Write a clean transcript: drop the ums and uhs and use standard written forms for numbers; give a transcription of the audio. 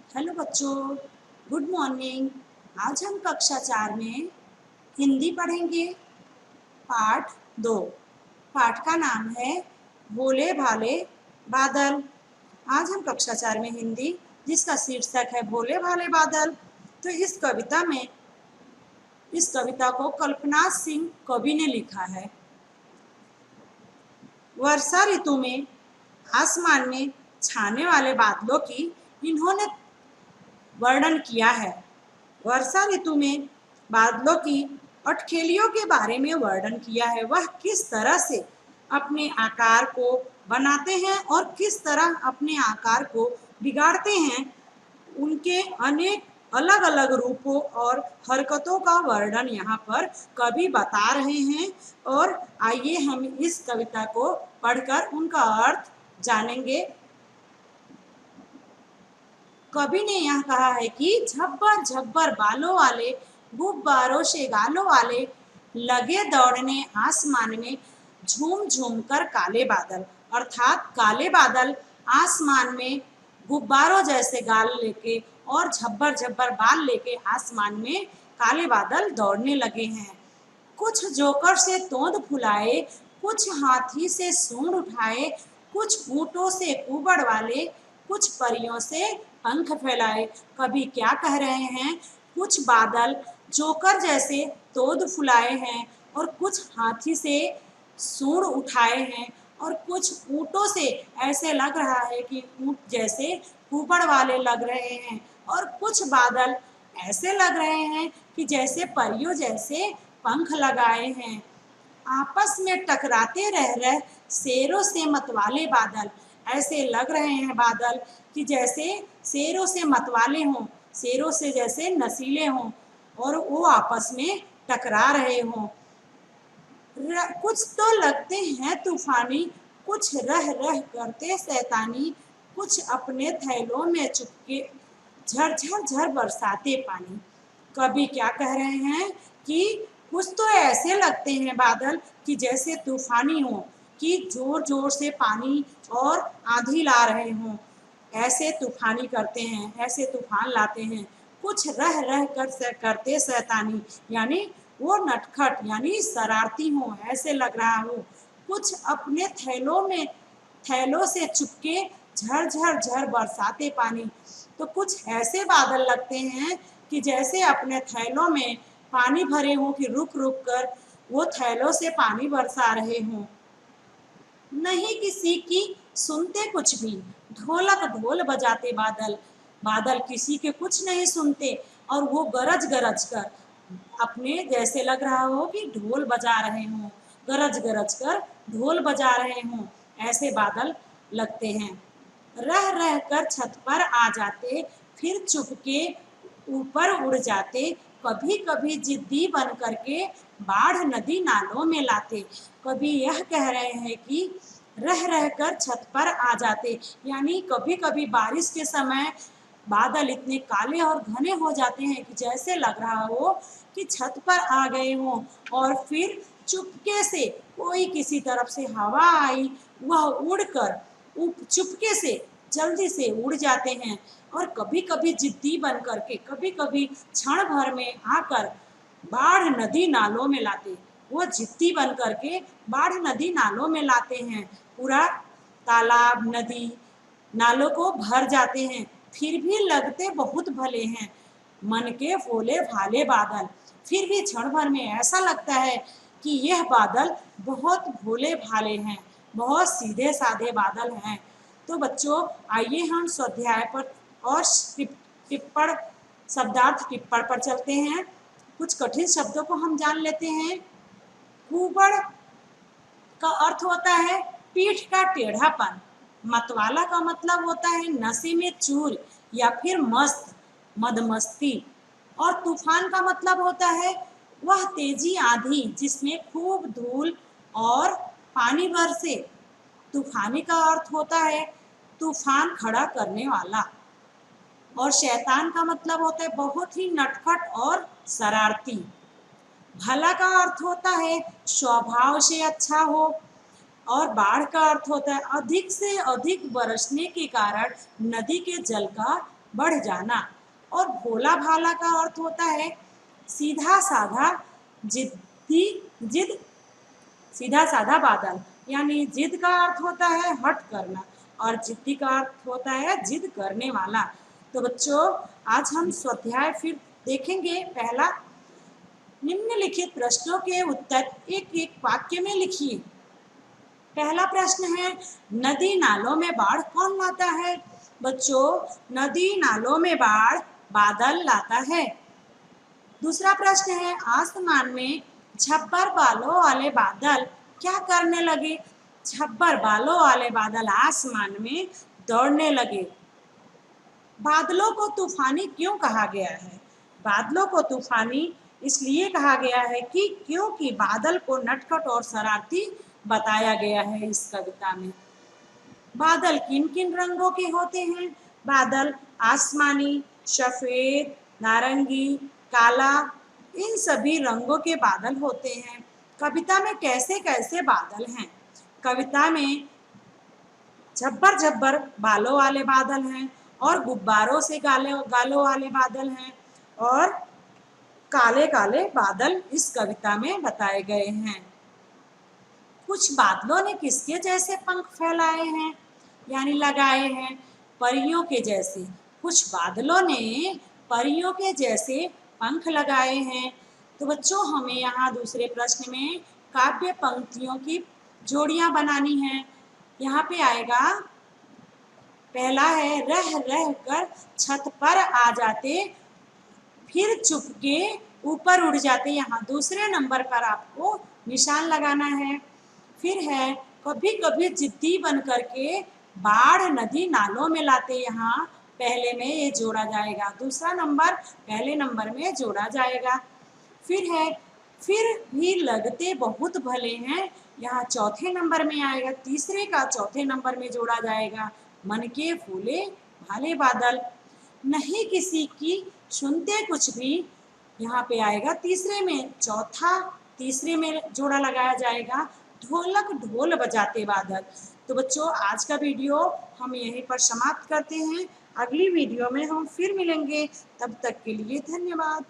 Hello बच्चों, good morning. आज हम कक्षा 4 में हिंदी पढ़ेंगे। पाठ 2। पाठ का नाम है भोले भाले बादल। आज हम कक्षा 4 में हिंदी जिसका शीर्षक है भोले भाले बादल। तो इस कविता को कल्पना सिंह कवि ने लिखा है। वर्षा ऋतु में आसमान में छाने वाले बादलों की इन्होंने वर्णन किया है। वर्षा ऋतु में बादलों की अटखेलियों के बारे में वर्णन किया है। वह किस तरह से अपने आकार को बनाते हैं और किस तरह अपने आकार को बिगाड़ते हैं, उनके अनेक अलग अलग रूपों और हरकतों का वर्णन यहाँ पर कवि बता रहे हैं। और आइए हम इस कविता को पढ़कर उनका अर्थ जानेंगे। कवि ने यह कहा है कि झब्बर झब्बर बालों वाले, गुब्बारों से गालों वाले, लगे दौड़ने आसमान में झूम झूम कर काले बादल। अर्थात काले बादल आसमान में गुब्बारों जैसे गाल लेके और झब्बर झब्बर बाल लेके आसमान में काले बादल दौड़ने लगे हैं। कुछ जोकर से तोंद फुलाए, कुछ हाथी से सूंड उठाए, कुछ ऊँटों से कुबड़ वाले, कुछ परियों से पंख फैलाए। कवि क्या कह रहे हैं? कुछ बादल जोकर जैसे तोंद फुलाए हैं और कुछ हाथी से सूंड उठाए हैं और कुछ ऊँटों से ऐसे लग रहा है कि ऊँट जैसे कुबड़ वाले लग रहे हैं और कुछ बादल ऐसे लग रहे हैं कि जैसे परियों जैसे पंख लगाए हैं। आपस में टकराते रह रहे शेरों से मतवाले बादल। ऐसे लग रहे हैं बादल कि जैसे शेरों से मतवाले हों, शेरों से जैसे नसीले हों और वो आपस में टकरा रहे हों। कुछ तो लगते हैं तूफानी, कुछ रह रह करते शैतानी, कुछ अपने थैलों में चुपके झरझर झर बरसाते पानी। कवि क्या कह रहे हैं कि कुछ तो ऐसे लगते हैं बादल कि जैसे तूफानी हो, कि जोर जोर से पानी और आंधी ला रहे हों, ऐसे तूफानी करते हैं, ऐसे तूफान लाते हैं। कुछ रह रह कर करते शैतानी, यानी वो नटखट यानी शरारती हो, ऐसे लग रहा हो। कुछ अपने थैलों से चुपके झर झर बरसाते पानी। तो कुछ ऐसे बादल लगते हैं कि जैसे अपने थैलों में पानी भरे हों कि रुक रुक कर वो थैलों से पानी बरसा रहे हों। नहीं किसी की सुनते कुछ भी, ढोलक ढोल बजाते बादल। बादल किसी के कुछ नहीं सुनते और वो गरज गरज कर अपने जैसे लग रहा हो कि ढोल बजा रहे हों, गरज गरज कर ढोल बजा रहे हों, ऐसे बादल लगते हैं। रह रह कर छत पर आ जाते, फिर चुपके ऊपर उड़ जाते, कभी कभी जिद्दी बन करके बाढ़ नदी नालों में लाते। कभी यह कह रहे हैं कि रह रह कर छत पर आ जाते, यानी कभी कभी बारिश के समय बादल इतने काले और घने हो जाते हैं कि जैसे लग रहा हो कि छत पर आ गए हों और फिर चुपके से कोई किसी तरफ से हवा आई, वह उड़कर चुपके से जल्दी से उड़ जाते हैं। और कभी कभी जिद्दी बन करके, कभी कभी क्षण भर में आकर बाढ़ नदी नालों में लाते। वो जिद्दी बन करके बाढ़ नदी नालों में लाते हैं, पूरा तालाब नदी नालों को भर जाते हैं। फिर भी लगते बहुत भले हैं मन के भोले भाले बादल। फिर भी क्षण भर में ऐसा लगता है कि यह बादल बहुत भोले भाले हैं, बहुत सीधे साधे बादल हैं। तो बच्चों, आइए हम स्वाध्याय पर और टिप्पण शब्दार्थ टिप्पण पर चलते हैं। कुछ कठिन शब्दों को हम जान लेते हैं। कुबड़ का अर्थ होता है पीठ का टेढ़ापन। मतवाला का मतलब होता है नशे में चूर या फिर मस्त, मदमस्ती। और तूफान का मतलब होता है वह तेजी आंधी जिसमें खूब धूल और पानी बरसे। तूफानी का अर्थ होता है तूफान खड़ा करने वाला। और शैतान का मतलब होता है बहुत ही नटखट और शरारती। भला का अर्थ होता है स्वभाव से अच्छा हो। और बाढ़ का अर्थ होता है अधिक से अधिक बरसने के कारण नदी के जल का बढ़ जाना। और भोला भाला का अर्थ होता है सीधा साधा जिद्दी जिद सीधा साधा बादल, यानी जिद का अर्थ होता है हट करना और जिद्दी का अर्थ होता है जिद करने वाला। तो बच्चों आज हम स्वाध्याय फिर देखेंगे। पहला, निम्नलिखित प्रश्नों के उत्तर एक एक वाक्य में लिखिए। पहला प्रश्न है, नदी नालों में बाढ़ कौन लाता है? बच्चों, नदी नालों में बाढ़ बादल लाता है। दूसरा प्रश्न है, आसमान में छब्बर बालों वाले बादल क्या करने लगे? छब्बर बालों वाले बादल आसमान में दौड़ने लगे। बादलों को तूफानी क्यों कहा गया है? बादलों को तूफानी इसलिए कहा गया है कि क्योंकि बादल को नटखट और शरारती बताया गया है इस कविता में। बादल किन किन रंगों के होते हैं? बादल आसमानी, सफेद, नारंगी, काला, इन सभी रंगों के बादल होते हैं। कविता में कैसे कैसे बादल हैं? कविता में झब्बर झब्बर बालों वाले बादल हैं और गुब्बारों से गालों वाले बादल हैं और काले काले बादल इस कविता में बताए गए हैं। कुछ बादलों ने किसके जैसे पंख फैलाए हैं यानी लगाए हैं? परियों के जैसे। कुछ बादलों ने परियों के जैसे पंख लगाए हैं। तो बच्चों हमें यहाँ दूसरे प्रश्न में काव्य पंक्तियों की जोड़ियां बनानी है। यहाँ पे आएगा, पहला है, रह रह कर छत पर आ जाते फिर चुपके ऊपर उड़ जाते। यहाँ दूसरे नंबर पर आपको निशान लगाना है। फिर है, कभी कभी जिद्दी बन करके बाढ़ नदी नालों में लाते। यहाँ पहले में ये जोड़ा जाएगा, दूसरा नंबर पहले नंबर में जोड़ा जाएगा। फिर है, फिर भी लगते बहुत भले हैं। यहाँ चौथे नंबर में आएगा, तीसरे का चौथे नंबर में जोड़ा जाएगा। मन के फूले भाले बादल, नहीं किसी की सुनते कुछ भी, यहाँ पे आएगा तीसरे में। चौथा तीसरे में जोड़ा लगाया जाएगा, ढोलक ढोल बजाते बादल। तो बच्चों आज का वीडियो हम यहीं पर समाप्त करते हैं। अगली वीडियो में हम फिर मिलेंगे, तब तक के लिए धन्यवाद।